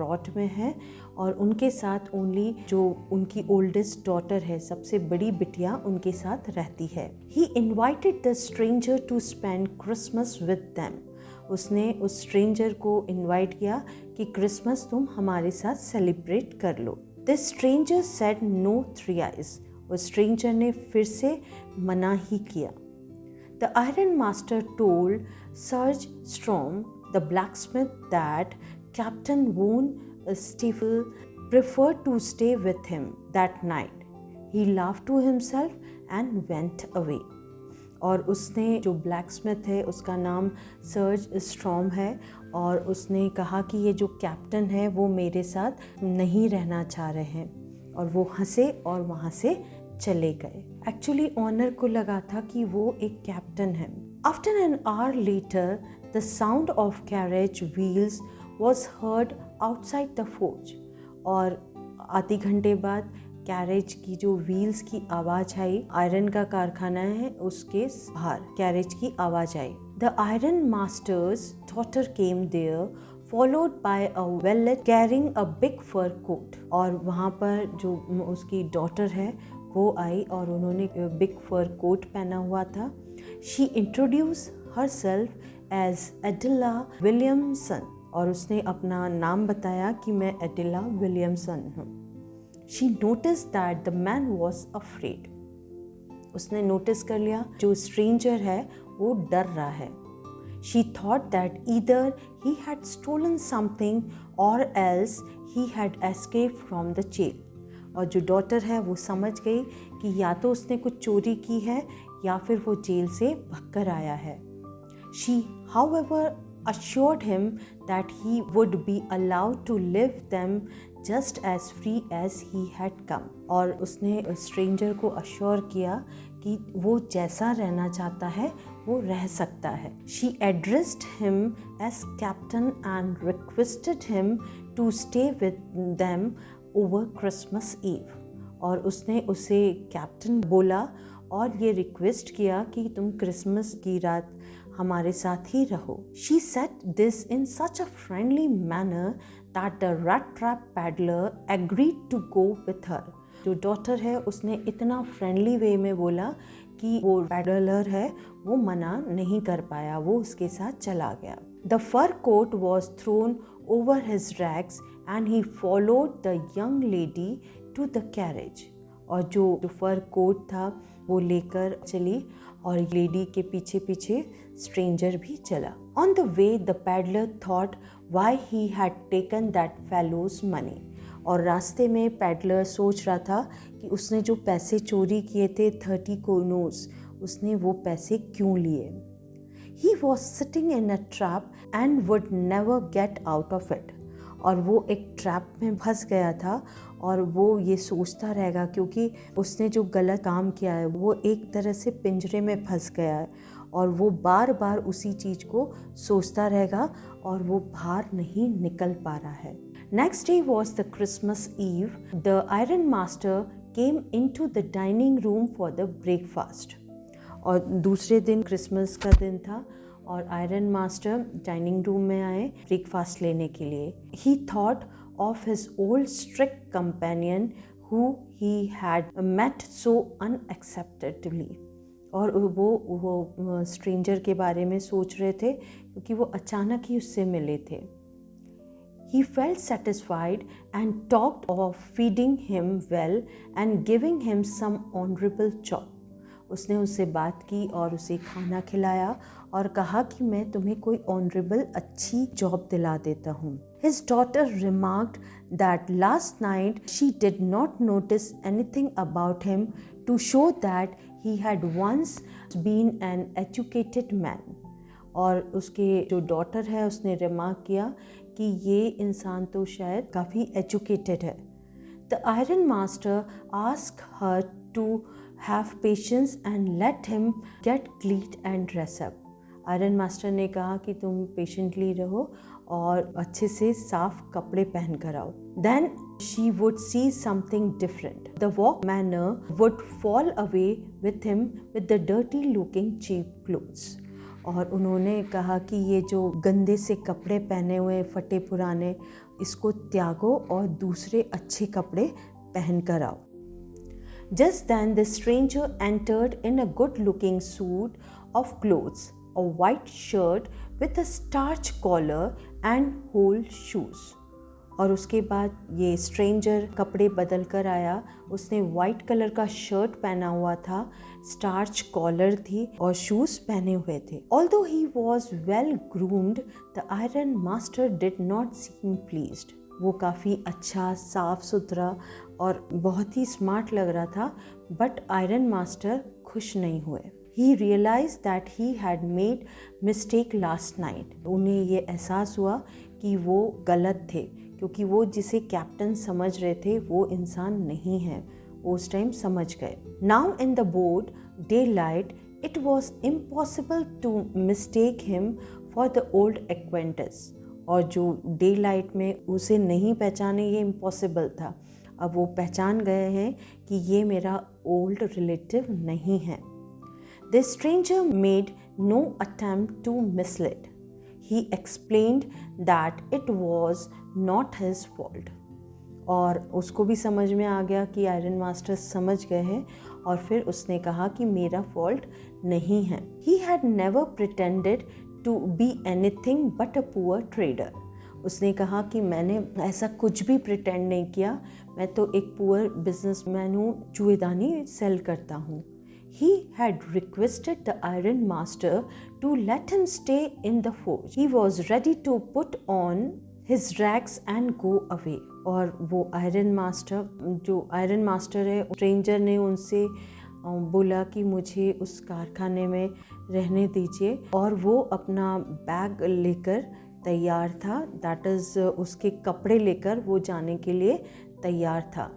Abroad में है और उनके साथ ओनली जो उनकी ओल्डेस्ट डॉटर है, सबसे बड़ी बिटिया, उनके साथ रहती है। He invited the stranger to spend Christmas with them. उसने उस स्ट्रेंजर को इन्वाइट किया कि क्रिसमस तुम हमारे साथ सेलिब्रेट कर लो। The stranger said no thrice. उस स्ट्रेंजर ने फिर से मना ही किया। The Iron Master told Serge Storm, the blacksmith, that Captain Von Stiefel preferred to stay with him that night. He laughed to himself and went away. और उसने जो blacksmith है उसका नाम सर्ज स्ट्रॉम है और उसने कहा कि ये जो कैप्टन है वो मेरे साथ नहीं रहना चाह रहे हैं, और वो हंसे और वहाँ से चले गए। एक्चुअली ऑनर को लगा था कि वो एक कैप्टन है। After an hour later the sound of carriage wheels was heard outside the forge. और आधे घंटे बाद कैरेज की जो व्हील्स की आवाज़ आई, आयरन का कारखाना है उसके बाहर कैरेज की आवाज़ आई। The iron master's daughter came there followed by a valet carrying a big fur coat। और वहाँ पर जो उसकी डॉटर है वो आई और उन्होंने बिग फर कोट पहना हुआ था। She introduce herself as Adela Williamson, और उसने अपना नाम बताया कि मैं एडिला विलियमसन हूँ। She notice that the man was afraid. उसने नोटिस कर लिया जो स्ट्रेंजर है वो डर रहा है। She thought that either he had stolen something or else he had escaped from the jail। और जो डॉटर है वो समझ गई कि या तो उसने कुछ चोरी की है या फिर वो जेल से भागकर आया है। She, however, assured him that he would be allowed to live them just as free as he had come। और उसने स्ट्रेंजर को अश्योर किया कि वो जैसा रहना चाहता है वो रह सकता है। She addressed him as captain and requested him to stay with them over Christmas Eve। और उसने उसे कैप्टन बोला और ये रिक्वेस्ट किया कि तुम क्रिसमस की रात हमारे साथ ही रहो। She said this in such a friendly manner that the rat trap peddler agreed to go with her। जो डॉटर है उसने इतना फ्रेंडली वे में बोला कि वो पैडलर है वो मना नहीं कर पाया, वो उसके साथ चला गया। The fur coat was thrown over his rags and he followed the young lady to the carriage। और जो फर कोट था वो लेकर चली और लेडी के पीछे पीछे स्ट्रेंजर भी चला। On the way the peddler thought why he had taken that fellow's money। और रास्ते में पैडलर सोच रहा था कि उसने जो पैसे चोरी किए थे 30 कोनोस, उसने वो पैसे क्यों लिए। He was sitting in a trap and would never get out of it। और वो एक ट्रैप में फंस गया था और वो ये सोचता रहेगा क्योंकि उसने जो गलत काम किया है वो एक तरह से पिंजरे में फंस गया है और वो बार बार उसी चीज़ को सोचता रहेगा और वो बाहर नहीं निकल पा रहा है। Next day was the Christmas Eve. The Iron Master came into the dining room for the breakfast। और दूसरे दिन क्रिसमस का दिन था और आयरन मास्टर डाइनिंग रूम में आए ब्रेकफास्ट लेने के लिए। He thought of his old strict companion who he had met so unexpectedly। और वो स्ट्रेंजर के बारे में सोच रहे थे क्योंकि वो अचानक ही उससे मिले थे। He felt satisfied and talked of feeding him well and giving him some honorable job। उसने उससे बात की और उसे खाना खिलाया और कहा कि मैं तुम्हें कोई ऑनरेबल अच्छी जॉब दिला देता हूँ। His daughter remarked that last night she did not notice anything about him to show that he had once been an educated man। और उसके जो डॉटर है उसने रिमार्क किया कि ये इंसान तो शायद काफ़ी एजुकेटेड है। The iron master asked her to have patience and let him get clean and dress up. Iron master ने कहा कि तुम पेशेंटली रहो और अच्छे से साफ कपड़े पहन कर आओ। Then she would see something different. The walk manner would fall away with him with the dirty looking cheap clothes. और उन्होंने कहा कि ये जो गंदे से कपड़े पहने हुए फटे पुराने इसको त्यागो और दूसरे अच्छे कपड़े पहन कर आओ। Just then the stranger entered in a good-looking suit of clothes, a white shirt with a starch collar and whole shoes. और उसके बाद ये स्ट्रेंजर कपड़े बदल कर आया। उसने वाइट कलर का शर्ट पहना हुआ था, स्टार्च कॉलर थी और शूज़ पहने हुए थे। Although he was well groomed, the iron master did not seem pleased. वो काफ़ी अच्छा, साफ सुथरा और बहुत ही स्मार्ट लग रहा था, बट आयरन मास्टर खुश नहीं हुए। He realized that he had made mistake last night. उन्हें ये एहसास हुआ कि वो गलत थे, क्योंकि वो जिसे कैप्टन समझ रहे थे वो इंसान नहीं है। वो उस टाइम समझ गए। Now in the broad daylight, it was impossible to mistake him for the old acquaintance. और जो डे लाइट में उसे नहीं पहचाने ये इम्पॉसिबल था। अब वो पहचान गए हैं कि ये मेरा ओल्ड रिलेटिव नहीं है। The stranger made no attempt to mislead. He explained that it was not his fault. और उसको भी समझ में आ गया कि आयरन मास्टर समझ गए हैं, और फिर उसने कहा कि मेरा फॉल्ट नहीं है। He had never pretended to be anything but a poor trader. उसने कहा कि मैंने ऐसा कुछ भी प्रिटेंड नहीं किया, मैं तो एक पुअर बिजनेसमैन हूँ, चूहेदानी सेल करता हूँ। He had requested the iron master to let him stay in the forge. He was ready to put on his rags and go away. और वो आयरन मास्टर है, स्ट्रेंजर ने उनसे बोला कि मुझे उस कारखाने में रहने दीजिए, और वो अपना बैग लेकर तैयार था। दैट इज़ उसके कपड़े लेकर वो जाने के लिए तैयार था।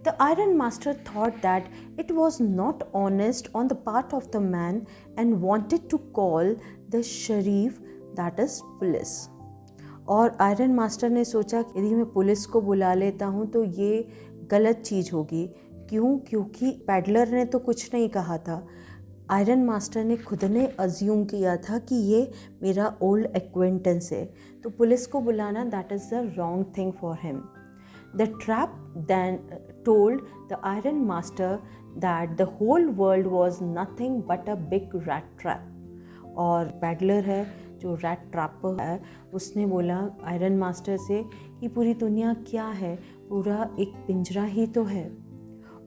The iron master thought that it was not honest on the part of the man and wanted to call the sheriff, that is police. और आयरन मास्टर ने सोचा कि यदि मैं पुलिस को बुला लेता हूँ तो ये गलत चीज़ होगी। क्यों? क्योंकि पैडलर ने तो कुछ नहीं कहा था। आयरन मास्टर ने खुद ने अज्यूम किया था कि ये मेरा ओल्ड एक्वेंटेंस है, तो पुलिस को बुलाना that is the wrong thing for him. The trap then told the iron master that the whole world was nothing but a big rat trap. और पैडलर है जो रैट ट्रैपर है, उसने बोला आयरन मास्टर से कि पूरी दुनिया क्या है, पूरा एक पिंजरा ही तो है।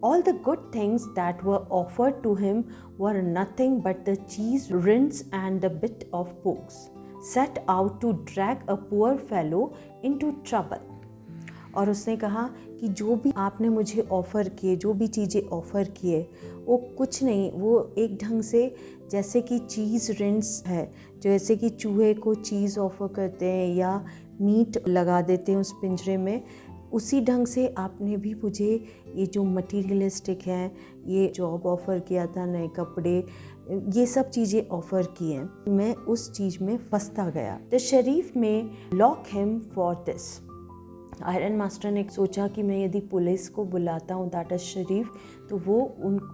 All the good things that were offered to him were nothing but the cheese rinds and the bit of books, set out to drag a poor fellow into trouble. और उसने कहा कि जो भी आपने मुझे ऑफ़र किए, जो भी चीज़ें ऑफ़र किए, वो कुछ नहीं, वो एक ढंग से जैसे कि चीज़ रिंस है, जैसे कि चूहे को चीज़ ऑफ़र करते हैं या मीट लगा देते हैं उस पिंजरे में, उसी ढंग से आपने भी मुझे ये जो मटीरियलिस्टिक है, ये जॉब ऑफ़र किया था, नए कपड़े, ये सब चीज़ें ऑफ़र की हैं, मैं उस चीज़ में फंसता गया। द शरीफ में lock him for this. Iron master ने सोचा कि मैं यदि पुलिस को बुलाता हूँ दैट इज़ शरीफ, तो वो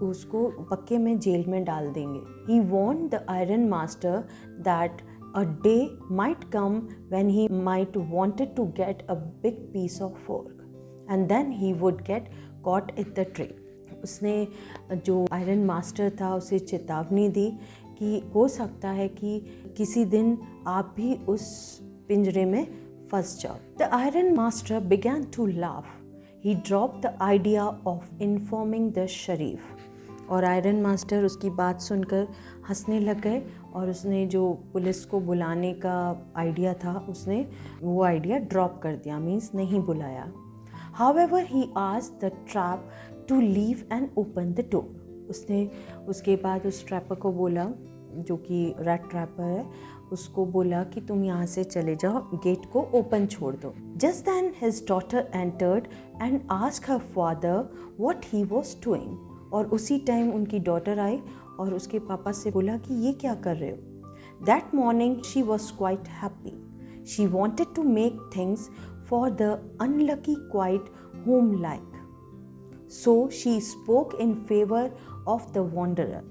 उसको पक्के में जेल में डाल देंगे। He want the iron master that a day might come when he might wanted to get a big piece of pork and then he would get caught in the trap. उसने जो iron master था उसे चेतावनी दी कि हो सकता है कि किसी दिन आप भी उस पिंजरे में फंस जाओ। The iron master began to laugh. He dropped the idea of informing the sheriff. और आयरन मास्टर उसकी बात सुनकर हंसने लग गए, और उसने जो पुलिस को बुलाने का आइडिया था उसने वो आइडिया ड्रॉप कर दिया, मीन्स नहीं बुलाया। However, he asked the trap to leave and open the door. उसने उसके बाद उस ट्रैपर को बोला, जो कि रैट ट्रैपर है, उसको बोला कि तुम यहाँ से चले जाओ, गेट को ओपन छोड़ दो। Just then his daughter entered and asked her father what he was doing. और उसी टाइम उनकी डॉटर आई और उसके पापा से बोला कि ये क्या कर रहे हो। That morning she was quite happy. She wanted to make things for the unlucky quite home-like. So she spoke in favor of the wanderer.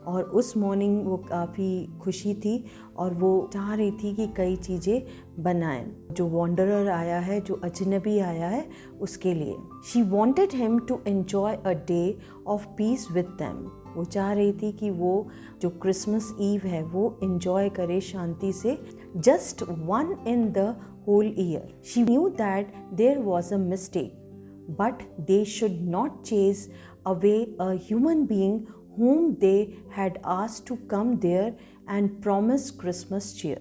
और उस मॉर्निंग वो काफ़ी खुशी थी और वो चाह रही थी कि कई चीज़ें बनाएं जो वॉन्डरर आया है, जो अजनबी आया है, उसके लिए। She wanted him to enjoy a day of peace with them. वो चाह रही थी कि वो जो क्रिसमस ईव है वो एन्जॉय करे शांति से, just one in the whole year. She knew that there was a mistake, but they should not chase away a human being whom they had asked to come there and promise Christmas cheer।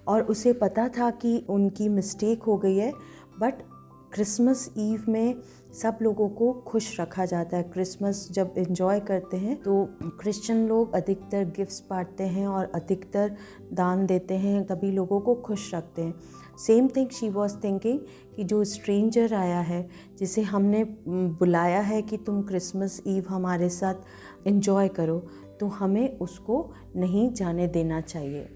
और उसे पता था कि उनकी mistake हो गई है, but Christmas ewe में सब लोगों को खुश रखा जाता है। क्रिसमस जब एंजॉय करते हैं तो क्रिश्चियन लोग अधिकतर गिफ्ट्स बांटते हैं और अधिकतर दान देते हैं, तभी लोगों को खुश रखते हैं। Same thing she was thinking कि जो स्ट्रेंजर आया है, जिसे हमने बुलाया है कि तुम क्रिसमस ईव हमारे साथ एंजॉय करो, तो हमें उसको नहीं जाने देना चाहिए।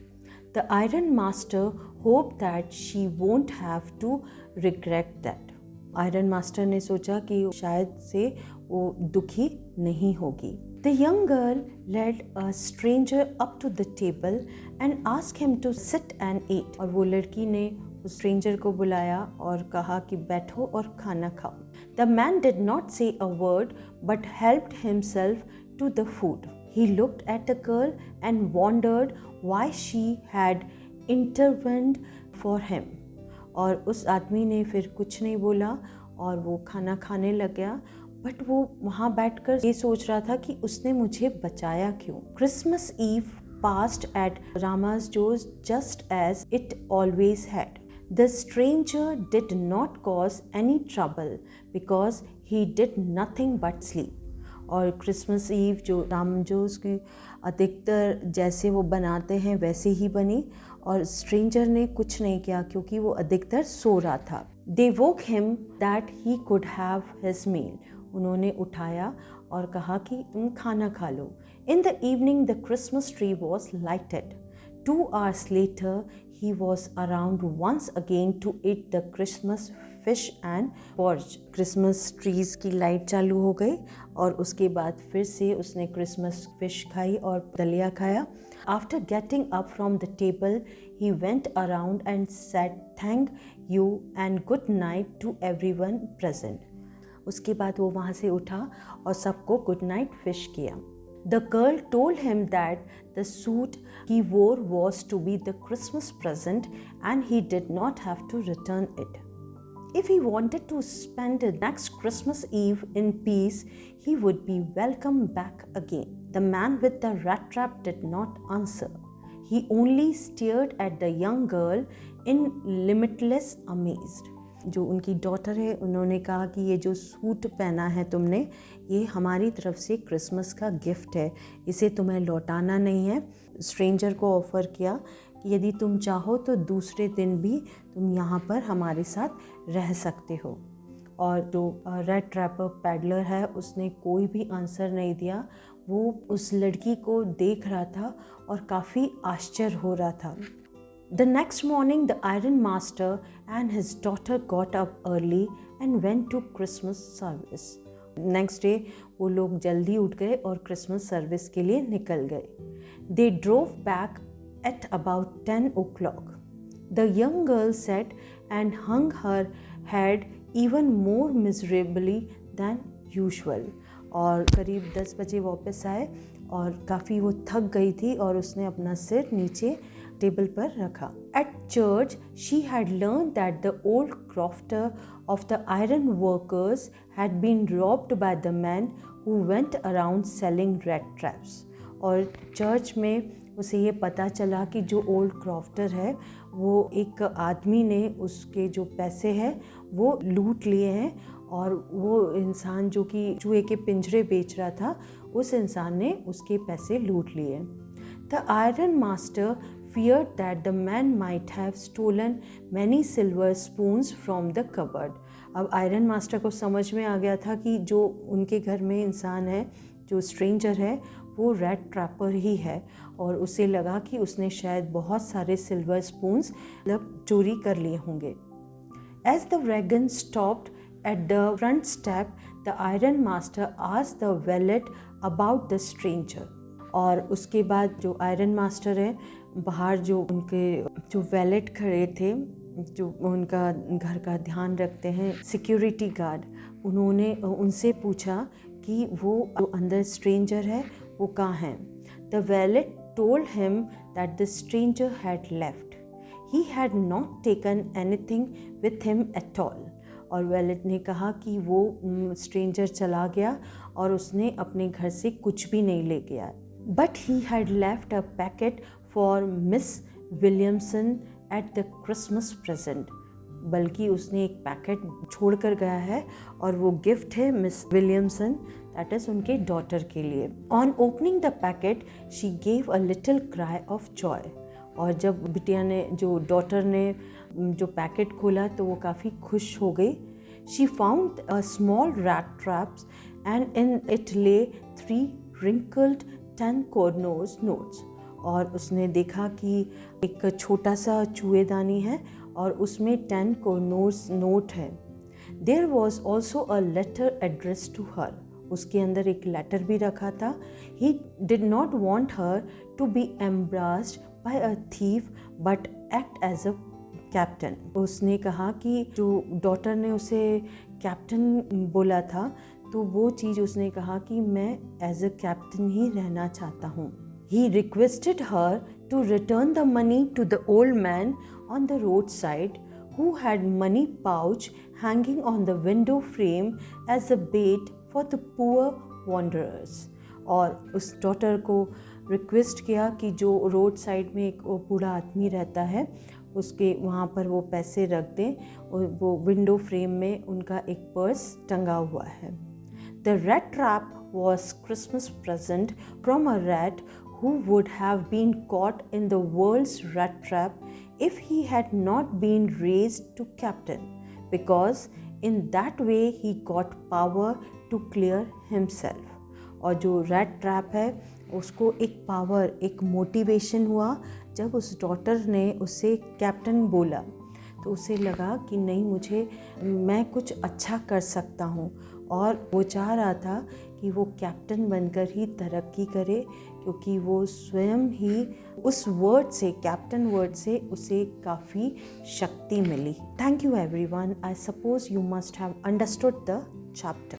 The iron master hoped that she won't have to regret that। Iron master ने सोचा कि शायद से वो दुखी नहीं होगी। The young girl led a stranger up to the table and asked him to sit and eat। और वो लड़की ने उस स्ट्रेंजर को बुलाया और कहा कि बैठो और खाना खाओ। The man did not say a word but helped himself to the food। He looked at the girl and wondered why she had intervened for him। और उस आदमी ने फिर कुछ नहीं बोला और वो खाना खाने लग गया, बट वो वहाँ बैठकर ये सोच रहा था कि उसने मुझे बचाया क्यों। Christmas Eve passed at Rama's doors just as it always had। The stranger did not cause any trouble because he did nothing but sleep। और क्रिसमस ईव जो राम जोस की अधिकतर जैसे वो बनाते हैं वैसे ही बनी, और स्ट्रेंजर ने कुछ नहीं किया क्योंकि वो अधिकतर सो रहा था। They woke him that he could have his meal। उन्होंने उठाया और कहा कि तुम खाना खा लो। In the evening the Christmas tree was lighted। 2 hours later he was around once again to eat the Christmas fish and porridge। Christmas trees की light चालू हो गई और उसके बाद फिर से उसने क्रिसमस फिश खाई और दलिया खाया। After getting up from the table he went around and said thank you and good night to everyone present। उसके बाद वो वहाँ से उठा और सबको गुड नाइट विश किया। The girl told him that the suit he wore was to be the Christmas present and he did not have to return it। If he wanted to spend the next Christmas Eve in peace, he would be welcome back again। The man with the rat trap did not answer। He only stared at the young girl in limitless amazed। जो उनकी daughter है, उन्होंने कहा कि ये जो suit पहना है तुमने, ये हमारी तरफ से क्रिसमस का गिफ्ट है, इसे तुम्हें लौटाना नहीं है। स्ट्रेंजर को ऑफ़र किया कि यदि तुम चाहो तो दूसरे दिन भी तुम यहाँ पर हमारे साथ रह सकते हो। और जो रेड ट्रैपर पैडलर है उसने कोई भी आंसर नहीं दिया। वो उस लड़की को देख रहा था और काफ़ी आश्चर्य हो रहा था। The next morning the iron master and his daughter got up early and went to Christmas service। Next day वो लोग जल्दी उठ गए और क्रिसमस सर्विस के लिए निकल गए। They drove back at about 10 o'clock। The young girl sat and hung her head even more miserably than usual। और करीब 10 बजे वापस आए और काफ़ी वो थक गई थी और उसने अपना सिर नीचे टेबल पर रखा। At church she had learned that the old crofter of the iron workers had been robbed by the men who went around selling rat traps। और चर्च में उसे ये पता चला कि जो ओल्ड क्रॉफ्टर है वो एक आदमी ने उसके जो पैसे हैं वो लूट लिए हैं, और वो इंसान जो कि चूहे के पिंजरे बेच रहा था, उस इंसान ने उसके पैसे लूट लिए। The iron master feared that the man might have stolen many silver spoons from the cupboard। अब आयरन मास्टर को समझ में आ गया था कि जो उनके घर में इंसान है, जो स्ट्रेंजर है, वो रेड ट्रैपर ही है, और उसे लगा कि उसने शायद बहुत सारे सिल्वर स्पून्स मतलब चोरी कर लिए होंगे। As the wagon stopped at the front step, the iron master asked the valet about the stranger। और उसके बाद जो आयरन मास्टर है, बाहर जो उनके जो वैलेट खड़े थे, जो उनका घर का ध्यान रखते हैं, सिक्योरिटी गार्ड, उन्होंने उनसे पूछा कि वो जो अंदर स्ट्रेंजर है वो कहाँ है। The wallet told him that the stranger had left. He had not taken anything with him at all. और वैलेट ने कहा कि वो स्ट्रेंजर चला गया और उसने अपने घर से कुछ भी नहीं ले गया। But he had left a packet for Miss Williamson at the Christmas present. बल्कि उसने एक पैकेट छोड़ कर गया है और वो गिफ्ट है मिस विलियमसन, दैट इज़ उनके डॉटर के लिए। On opening the packet she gave a little cry of Joy. और जब बिटिया ने, जो डॉटर ने जो पैकेट खोला तो वो काफ़ी खुश हो गई। She found a small rat traps and in it ले 3 wrinkled 10 corners notes। और उसने देखा कि एक छोटा सा चूहेदानी है और उसमें 10 corners नोट है। There was also a letter address to her. उसके अंदर एक लेटर भी रखा था। He did not want her to be embarrassed by a thief but act as a captain. उसने कहा कि जो डॉटर ने उसे कैप्टन बोला था, तो वो चीज़ उसने कहा कि मैं एज अ कैप्टन ही रहना चाहता हूँ। He requested her to return the money to the old man on the roadside who had money pouch hanging on the window frame as a bait for the poor wanderers। और उस daughter को request किया कि जो road side में एक बूढ़ा आदमी रहता है उसके वहाँ पर वो पैसे रख दें, और वो विंडो फ्रेम में उनका एक पर्स टंगा हुआ है। The rat trap was Christmas present from a rat who would have been caught in the world's rat trap if he had not been raised to captain, because in that way he got power to clear himself। और जो rat trap है उसको एक power, एक motivation हुआ जब उस daughter ने उसे कैप्टन बोला, तो उसे लगा कि नहीं, मैं कुछ अच्छा कर सकता हूँ। और वो चाह रहा था कि वो कैप्टन बनकर ही तरक्की करे, क्योंकि वो स्वयं ही उस वर्ड से, कैप्टन वर्ड से उसे काफ़ी शक्ति मिली। Thank you everyone. I suppose you must have understood the chapter.